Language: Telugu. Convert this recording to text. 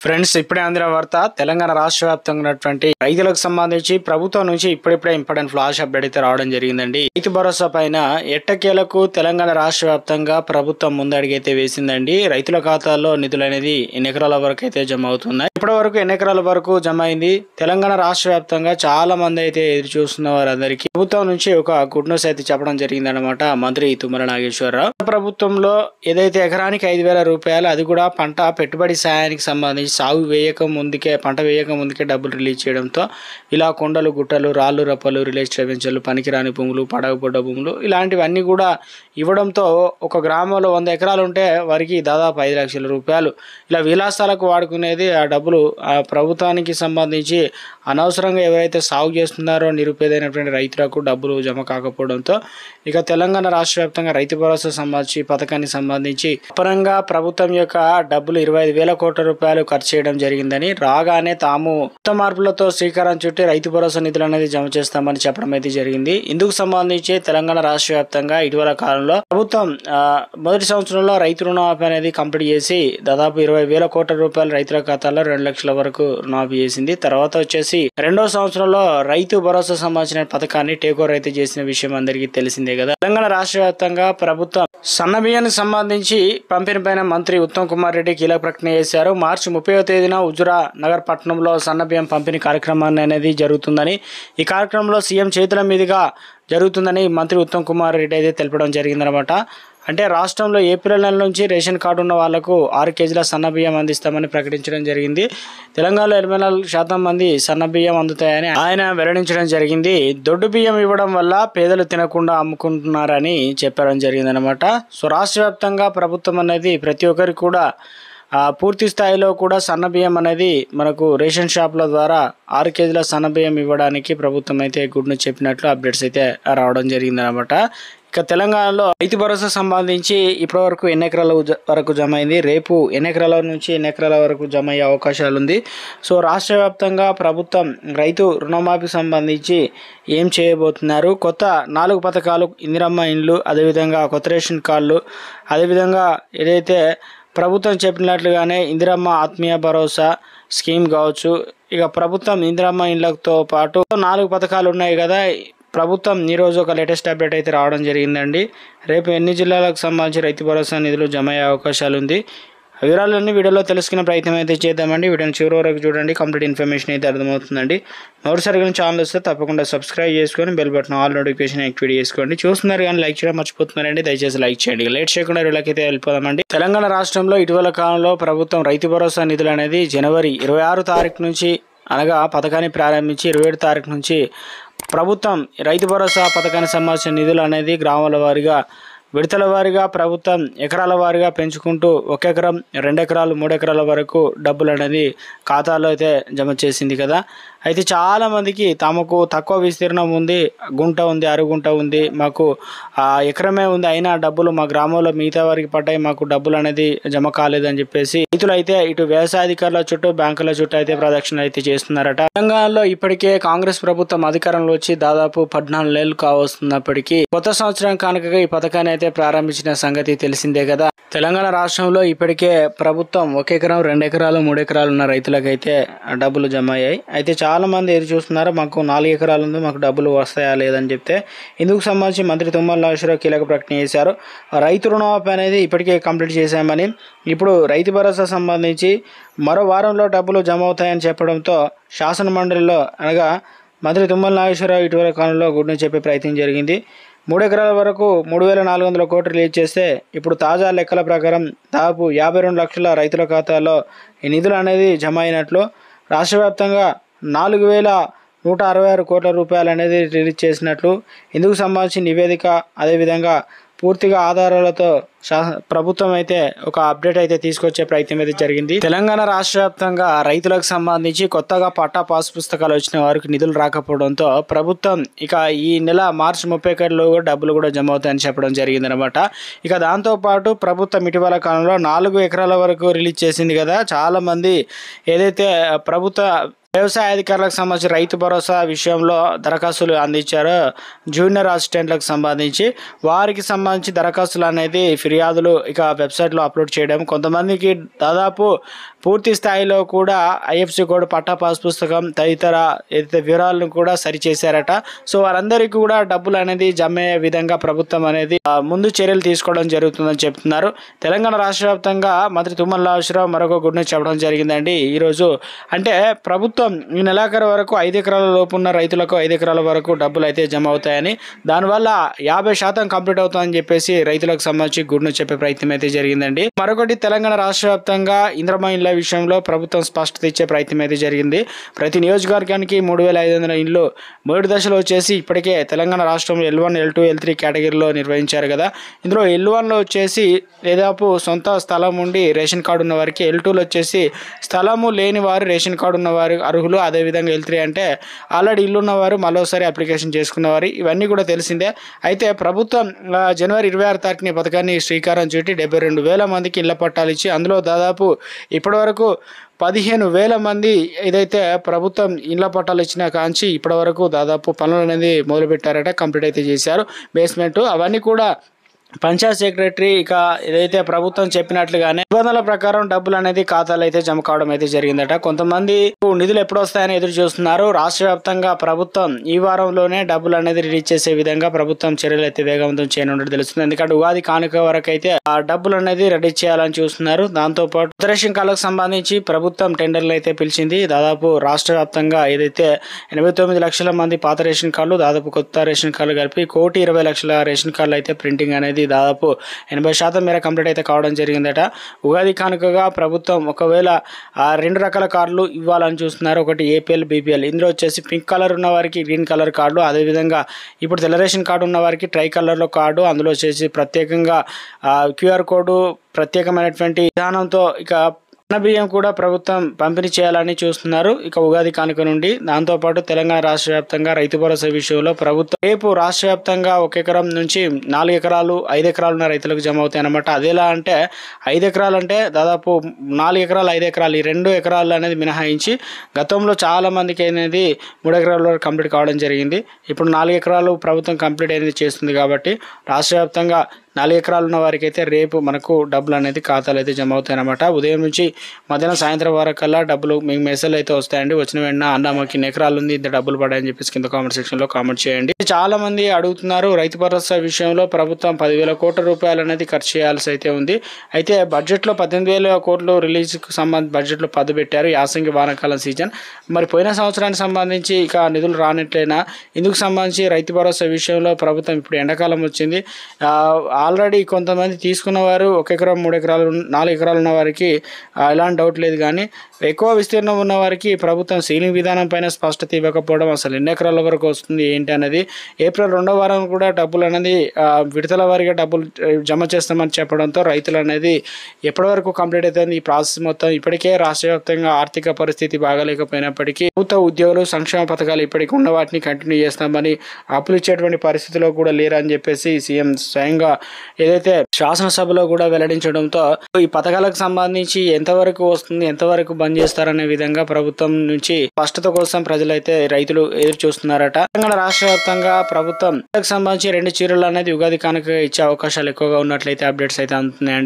ఫ్రెండ్స్, ఇప్పుడే అందిన వార్త. తెలంగాణ రాష్ట్ర వ్యాప్తంగా ఉన్నటువంటి రైతులకు సంబంధించి ప్రభుత్వం నుంచి ఇప్పుడిప్పుడే ఇంపార్టెంట్ ఫ్లాష్ అప్డేట్ అయితే రావడం జరిగిందండి. రైతు భరోసా పైన ఎట్టకేలకు తెలంగాణ రాష్ట్ర వ్యాప్తంగా ప్రభుత్వం ముందడుగైతే వేసిందండి. రైతుల ఖాతాల్లో నిధులు అనేది ఎన్ని ఎకరాల వరకు అయితే జమ అవుతున్నాయి. ఇప్పటి వరకు ఎన్ని ఎకరాల వరకు జమ అయింది? తెలంగాణ రాష్ట్ర వ్యాప్తంగా చాలా మంది అయితే ఎదురు చూస్తున్న వారందరికీ ప్రభుత్వం నుంచి ఒక గుడ్ న్యూస్ అయితే చెప్పడం జరిగిందనమాట. మంత్రి తుమ్మల నాగేశ్వరరావు ప్రభుత్వంలో ఏదైతే ఎకరానికి 5,000 రూపాయలు, అది కూడా పంట పెట్టుబడి సాయానికి సంబంధించి పంట వేయక ముందుకే డబ్బులు రిలీజ్ చేయడంతో ఇలా కొండలు, గుట్టలు, రాళ్ళు, రప్పలు, రిలేజ్ వెంచర్లు, పనికిరాని భూములు, పడగబడ్డ భూములు ఇలాంటివన్నీ కూడా ఇవ్వడంతో ఒక గ్రామంలో 100 ఎకరాలు ఉంటే వారికి దాదాపు 5 లక్షల రూపాయలు ఇలా విలాసాలకు వాడుకునేది ఆ డబ్బులు ప్రభుత్వానికి సంబంధించి అనవసరంగా ఎవరైతే సాగు చేస్తున్నారో నిరుపేదైనటువంటి రైతులకు డబ్బులు జమ కాకపోవడంతో ఇక తెలంగాణ రాష్ట్ర వ్యాప్తంగా రైతు భరోసా సంబంధించి పథకానికి సంబంధించి అపరంగా ప్రభుత్వం యొక్క డబ్బులు 25,000 కోట్ల రూపాయలు ఖర్చు చేయడం జరిగిందని, రాగానే తాము కొత్త మార్పులతో శ్రీకారం చుట్టి రైతు భరోసా నిధులు అనేది జమ చేస్తామని చెప్పడం అయితే జరిగింది. ఇందుకు సంబంధించి తెలంగాణ రాష్ట్ర వ్యాప్తంగా ఇటీవల కాలంలో ప్రభుత్వం మొదటి సంవత్సరంలో రైతు రుణమాఫీ అనేది కంప్లీట్ చేసి దాదాపు 20,000 కోట్ల రూపాయలు రైతుల ఖాతాలో 2 లక్షల వరకు రుణమాఫీ చేసింది. తర్వాత వచ్చేసి రెండో సంవత్సరంలో రైతు భరోసా సంబంధించిన పథకాన్ని టేక్ ఓవర్ అయితే చేసిన విషయం అందరికీ తెలిసిందే కదా. తెలంగాణ రాష్ట్ర వ్యాప్తంగా ప్రభుత్వం సన్న బియ్యానికి సంబంధించి పంపిణీ పైన మంత్రి ఉత్తమ్ కుమార్ రెడ్డి కీలక ప్రకటన చేశారు. మార్చి 30వ తేదీన హుజురా నగర్ పట్టణంలో సన్న బియ్యం పంపిణీ కార్యక్రమాన్ని అనేది జరుగుతుందని, ఈ కార్యక్రమంలో సీఎం చేతుల మీదుగా జరుగుతుందని మంత్రి ఉత్తమ్ కుమార్ రెడ్డి అయితే తెలపడం జరిగిందనమాట. అంటే రాష్ట్రంలో ఏప్రిల్ నెల నుంచి రేషన్ కార్డు ఉన్న వాళ్లకు 6 కేజీల సన్న బియ్యం అందిస్తామని ప్రకటించడం జరిగింది. తెలంగాణలో 84% మంది సన్న బియ్యం అందుతాయని ఆయన వెల్లడించడం జరిగింది. దొడ్డు బియ్యం ఇవ్వడం వల్ల పేదలు తినకుండా అమ్ముకుంటున్నారని చెప్పడం జరిగిందనమాట. సో రాష్ట్ర వ్యాప్తంగా ప్రభుత్వం అనేది ప్రతి ఒక్కరికి కూడా పూర్తి స్థాయిలో కూడా సన్న బియ్యం అనేది మనకు రేషన్ షాపుల ద్వారా 6 కేజీల సన్న బియ్యం ఇవ్వడానికి ప్రభుత్వం అయితే గుడ్ న్యూస్ చెప్పినట్లు అప్డేట్స్ అయితే రావడం జరిగిందనమాట. ఇక తెలంగాణలో రైతు భరోసా సంబంధించి ఇప్పటి వరకు ఎన్ని ఎకరాల వరకు జమ అయింది, రేపు ఎన్ని ఎకరాల నుంచి ఎన్ని ఎకరాల వరకు జమ అయ్యే అవకాశాలు ఉంది. సో రాష్ట్ర వ్యాప్తంగా ప్రభుత్వం రైతు రుణమాఫీ సంబంధించి ఏం చేయబోతున్నారు? కొత్త 4 పథకాలు, ఇందిరమ్మ ఇండ్లు, అదేవిధంగా కొత్త రేషన్ కార్డులు, అదేవిధంగా ఏదైతే ప్రభుత్వం చెప్పినట్లుగానే ఇందిరమ్మ ఆత్మీయ భరోసా స్కీమ్ కావచ్చు. ఇక ప్రభుత్వం ఇందిరమ్మ ఇండ్లతో పాటు 4 పథకాలు ఉన్నాయి కదా. ప్రభుత్వం ఈరోజు ఒక లేటెస్ట్ అప్డేట్ అయితే రావడం జరిగిందండి. రేపు ఎన్ని జిల్లాలకు సంబంధించి రైతు భరోసా నిధులు జమ అయ్యే అవకాశాలు ఉంది. వివరాలన్నీ వీడియోలో తెలుసుకునే ప్రయత్నం అయితే చేద్దామండి. వీడియోని చివరి వరకు చూడండి, కంప్లీట్ ఇన్ఫర్మేషన్ అయితే అర్థమవుతుందండి. మొదటిసారిగా ఛానల్ వస్తే తప్పకుండా సబ్స్క్రైబ్ చేసుకొని bell button all notification activate చేసుకోండి. చూస్తున్నారు కానీ లైక్ చేయడం మర్చిపోతున్నారండి, దయచేసి లైక్ చేయండి. లేట్ చేయకుండా వీళ్ళకైతే వెళ్ళిపోదామండి. తెలంగాణ రాష్ట్రంలో ఇటీవల కాలంలో ప్రభుత్వం రైతు భరోసా నిధులు అనేది జనవరి 26 తారీఖు నుంచి, అనగా పథకాన్ని ప్రారంభించి 27 తారీఖు నుంచి ప్రభుత్వం రైతు భరోసా పథకానికి సంబంధించిన నిధులు అనేది గ్రామాల వారీగా, విడతల వారీగా ప్రభుత్వం ఎకరాల వారీగా పెంచుకుంటూ 1 ఎకరం, 2 ఎకరాలు, 3 ఎకరాల వరకు డబ్బులు అనేది ఖాతాలో అయితే జమ చేసింది కదా. అయితే చాలామందికి తమకు తక్కువ విస్తీర్ణం ఉంది, గుంట ఉంది, అరుగుంట ఉంది, మాకు ఎకరమే ఉంది, అయినా డబ్బులు మా గ్రామంలో మిగతా వారికి పడ్డాయి, మాకు డబ్బులు అనేది జమ కాలేదని చెప్పేసి రైతులు అయితే ఇటు వ్యవసాయ అధికారుల చుట్టూ, బ్యాంకుల చుట్టూ అయితే ప్రదక్షిణ అయితే చేస్తున్నారట. తెలంగాణలో ఇప్పటికే కాంగ్రెస్ ప్రభుత్వం అధికారంలో వచ్చి దాదాపు 14 నెలలు కావస్తున్నప్పటికీ కొత్త సంవత్సరం కానుకగా ఈ పథకాన్ని అయితే ప్రారంభించిన సంగతి తెలిసిందే కదా. తెలంగాణ రాష్ట్రంలో ఇప్పటికే ప్రభుత్వం 1 ఎకరం, 2 ఎకరాలు, 3 ఎకరాలు ఉన్న రైతులకైతే డబ్బులు జమ అయ్యాయి. అయితే చాలా మంది ఎదురు చూస్తున్నారు, మాకు 4 ఎకరాలు ఉంది, మాకు డబ్బులు వస్తాయా లేదని చెప్తే ఇందుకు సంబంధించి మంత్రి తుమ్మల నాగేశ్వరరావు కీలక ప్రకటన చేశారు. రైతు రుణమాఫీ అనేది ఇప్పటికే కంప్లీట్ చేశామని, ఇప్పుడు రైతు భరోసా సంబంధించి మరో వారంలో డబ్బులు జమ అవుతాయని చెప్పడంతో శాసన మండలిలో, అనగా మంత్రి తుమ్మల నాగేశ్వరరావు ఇటీవల కాలంలో గుడ్ న్యూస్ చెప్పే ప్రయత్నం జరిగింది. 3 ఎకరాల వరకు 3,400 కోట్లు రిలీజ్ చేస్తే ఇప్పుడు తాజా లెక్కల ప్రకారం దాదాపు 52 లక్షల రైతుల ఖాతాలో ఈ నిధులు అనేది జమ అయినట్లు, రాష్ట్ర వ్యాప్తంగా 4,166 కోట్ల రూపాయలు అనేది రిలీజ్ చేసినట్లు ఇందుకు సంబంధించి నివేదిక, అదేవిధంగా పూర్తిగా ఆధారాలతో ప్రభుత్వం అయితే ఒక అప్డేట్ అయితే తీసుకొచ్చే ప్రయత్నం అయితే జరిగింది. తెలంగాణ రాష్ట్ర వ్యాప్తంగా రైతులకు సంబంధించి కొత్తగా పట్టా పాస్ పుస్తకాలు వచ్చిన వారికి నిధులు రాకపోవడంతో ప్రభుత్వం ఇక ఈ నెల మార్చి 31లో డబ్బులు కూడా జమ అవుతాయని చెప్పడం జరిగింది అనమాట. ఇక దాంతోపాటు ప్రభుత్వం ఇటీవల కాలంలో 4 ఎకరాల వరకు రిలీజ్ చేసింది కదా. చాలా మంది ఏదైతే ప్రభుత్వ వ్యవసాయ అధికారులకు సంబంధించి రైతు భరోసా విషయంలో దరఖాస్తులు అందించారు. జూనియర్ అసిస్టెంట్లకు సంబంధించి వారికి సంబంధించి దరఖాస్తులు అనేది ఫిర్యాదులు ఇక వెబ్సైట్లో అప్లోడ్ చేయడం, కొంతమందికి దాదాపు పూర్తి స్థాయిలో కూడా ఐఎఫ్సి కోడ్, పట్టా పాస్ పుస్తకం తదితర ఏదైతే వివరాలను కూడా సరిచేశారట. సో వారందరికీ కూడా డబ్బులు అనేది జమ అయ్యే విధంగా ప్రభుత్వం అనేది ముందు చర్యలు తీసుకోవడం జరుగుతుందని చెప్తున్నారు. తెలంగాణ రాష్ట్ర వ్యాప్తంగా మంత్రి తుమ్మల నాగేశ్వరరావు మరొక గుడ్ న్యూస్ చెప్పడం జరిగిందండి ఈరోజు. అంటే ప్రభుత్వం ఈ నెలాఖరు వరకు 5 ఎకరాల లోపు ఉన్న రైతులకు 5 ఎకరాల వరకు డబ్బులు అయితే జమ అవుతాయని, దానివల్ల 50% కంప్లీట్ అవుతుందని చెప్పేసి రైతులకు సంబంధించి గుడ్ న్యూస్ చెప్పే ప్రయత్నం అయితే జరిగిందండి. మరొకటి, తెలంగాణ రాష్ట్ర వ్యాప్తంగా ఇంద్రమ్మ ఇండ్ల విషయంలో ప్రభుత్వం స్పష్టత ఇచ్చే ప్రయత్నం అయితే జరిగింది. ప్రతి నియోజకవర్గానికి 3500 ఇండ్లు 3 దశలు వచ్చేసి ఇప్పటికే తెలంగాణ రాష్ట్రంలో L1, L2, L3 కేటగిరీలో నిర్వహించారు కదా. ఇందులో L1లో వచ్చేసి దాదాపు సొంత స్థలం ఉండి రేషన్ కార్డు ఉన్న వారికి, L2లో వచ్చేసి స్థలము లేని వారు రేషన్ కార్డు ఉన్నవారు అర్హులు, అదేవిధంగా L3 అంటే ఆల్రెడీ ఇల్లు ఉన్నవారు మరోసారి అప్లికేషన్ చేసుకున్నవారు. ఇవన్నీ కూడా తెలిసిందే. అయితే ప్రభుత్వం జనవరి 26 తారీఖున ఈ పథకాన్ని శ్రీకారం చుట్టి 72,000 మందికి ఇళ్ల పట్టాలు ఇచ్చి అందులో దాదాపు ఇప్పటివరకు 15,000 మంది ఏదైతే ప్రభుత్వం ఇళ్ల పట్టాలు ఇచ్చిన కాంచి ఇప్పటి వరకు దాదాపు పనులు అనేది మొదలుపెట్టారట, కంప్లీట్ అయితే చేశారు. బేస్మెంట్ అవన్నీ కూడా పంచాయత్ సెక్రటరీ ఇక ఏదైతే ప్రభుత్వం చెప్పినట్లుగానే నిబంధనల ప్రకారం డబ్బులు అనేది ఖాతాలు అయితే జమ కావడం అయితే జరిగిందట. కొంతమంది నిధులు ఎప్పుడు వస్తాయని ఎదురు చూస్తున్నారు. రాష్ట్ర వ్యాప్తంగా ప్రభుత్వం ఈ వారంలోనే డబ్బులు అనేది రిలీజ్ చేసే విధంగా ప్రభుత్వం చర్యలు అయితే వేగవంతం చేయనున్నట్టు తెలుస్తుంది. ఎందుకంటే ఉగాది కానుక వరకు అయితే ఆ డబ్బులు అనేది రెడీ చేయాలని చూస్తున్నారు. దాంతో పాటు కొత్త రేషన్ కార్డులకు సంబంధించి ప్రభుత్వం టెండర్లు అయితే పిలిచింది. దాదాపు రాష్ట్ర వ్యాప్తంగా ఏదైతే 89 లక్షల మంది పాత రేషన్ కార్డులు, దాదాపు కొత్త రేషన్ కార్డులు కలిపి 1,20,00,000 రేషన్ కార్డులు అయితే ప్రింటింగ్ అనేది దాదాపు 80% మేర కంప్లీట్ అయితే కావడం జరిగిందట. ఉగాది కానుకగా ప్రభుత్వం ఒకవేళ 2 రకాల కార్డులు ఇవ్వాలని చూస్తున్నారు. ఒకటి APL, BPL. ఇందులో వచ్చేసి పింక్ కలర్ ఉన్న వారికి గ్రీన్ కలర్ కార్డు, అదేవిధంగా ఇప్పుడు తెల్ల రేషన్ కార్డు ఉన్న వారికి ట్రై కలర్లో కార్డు, అందులో వచ్చేసి ప్రత్యేకంగా QR కోడ్, ప్రత్యేకమైనటువంటి విధానంతో ఇక బియ్యం కూడా ప్రభుత్వం పంపిణీ చేయాలని చూస్తున్నారు ఇక ఉగాది కానుక నుండి. దాంతోపాటు తెలంగాణ రాష్ట్ర వ్యాప్తంగా రైతు భరోసా విషయంలో ప్రభుత్వం రేపు రాష్ట్ర వ్యాప్తంగా 1 ఎకరం నుంచి 4 ఎకరాలు 5 ఎకరాలు ఉన్న రైతులకు జమ అవుతాయి అన్నమాట. అదేలా అంటే 5 ఎకరాలు అంటే దాదాపు 4 ఎకరాలు 5 ఎకరాలు, ఈ 2 ఎకరాలు అనేది మినహాయించి గతంలో చాలా మందికి అనేది 3 ఎకరాల వరకు కంప్లీట్ కావడం జరిగింది. ఇప్పుడు 4 ఎకరాలు ప్రభుత్వం కంప్లీట్ అనేది చేస్తుంది కాబట్టి రాష్ట్ర వ్యాప్తంగా 4 ఎకరాలు ఉన్న వారికి అయితే రేపు మనకు డబ్బులు అనేది ఖాతాలు అయితే జమ అవుతాయి అన్నమాట. ఉదయం నుంచి మధ్యాహ్నం సాయంత్రం వరకల్లా డబ్బులు మీకు మెసేజ్ అయితే వస్తాయండి. వచ్చిన వెంటనే అన్న మాకు ఇన్ని ఎకరాలు ఉంది, ఇంత డబ్బులు పడాయని చెప్పేసి కింద కామెంట్ సెక్షన్లో కామెంట్ చేయండి. చాలా మంది అడుగుతున్నారు, రైతు భరోసా విషయంలో ప్రభుత్వం 10,000 కోట్ల రూపాయలు అనేది ఖర్చు చేయాల్సి అయితే ఉంది. అయితే బడ్జెట్లో 18,000 కోట్లు రిలీజ్కి సంబంధించి బడ్జెట్లో 10 పెట్టారు. యాసంగి వానాకాలం సీజన్. మరి పోయిన సంవత్సరానికి సంబంధించి ఇక నిధులు రానట్లయినా ఇందుకు సంబంధించి రైతు భరోసా విషయంలో ప్రభుత్వం ఇప్పుడు ఎండాకాలం వచ్చింది. ఆల్రెడీ కొంతమంది తీసుకున్న వారు 1 ఎకరం 3 ఎకరాలు 4 ఎకరాలు ఉన్న వారికి ఎలాంటి డౌట్ లేదు. కానీ ఎక్కువ విస్తీర్ణం ఉన్న వారికి ప్రభుత్వం సీలింగ్ విధానం పైన స్పష్టత ఇవ్వకపోవడం, అసలు ఎన్ని ఎకరాల వరకు వస్తుంది ఏంటి అనేది ఏప్రిల్ 2వ వారం కూడా డబ్బులు అనేది విడతల వారిగా డబ్బులు జమ చేస్తామని చెప్పడంతో రైతులు అనేది ఎప్పటి వరకు కంప్లీట్ అవుతుంది ఈ ప్రాసెస్ మొత్తం. ఇప్పటికే రాష్ట్ర వ్యాప్తంగా ఆర్థిక పరిస్థితి బాగాలేకపోయినప్పటికీ ప్రభుత్వ ఉద్యోగులు సంక్షేమ పథకాలు ఇప్పటికీ ఉన్న వాటిని కంటిన్యూ చేస్తామని, అప్పులు ఇచ్చేటువంటి పరిస్థితిలో కూడా లేరని చెప్పేసి సీఎం స్వయంగా ఏదైతే శాసనసభలో కూడా వెల్లడించడంతో ఈ పథకాలకు సంబంధించి ఎంతవరకు వస్తుంది, ఎంతవరకు బంద్ చేస్తారనే విధంగా ప్రభుత్వం నుంచి స్పష్టత కోసం ప్రజలైతే రైతులు ఎదురు చూస్తున్నారట. తెలంగాణ రాష్ట్ర వ్యాప్తంగా ప్రభుత్వం సంబంధించి 2 చీరలు అనేది ఉగాది కానుక ఇచ్చే అవకాశాలు ఎక్కువగా ఉన్నట్లయితే అప్డేట్స్ అయితే అందుతున్నాయండి.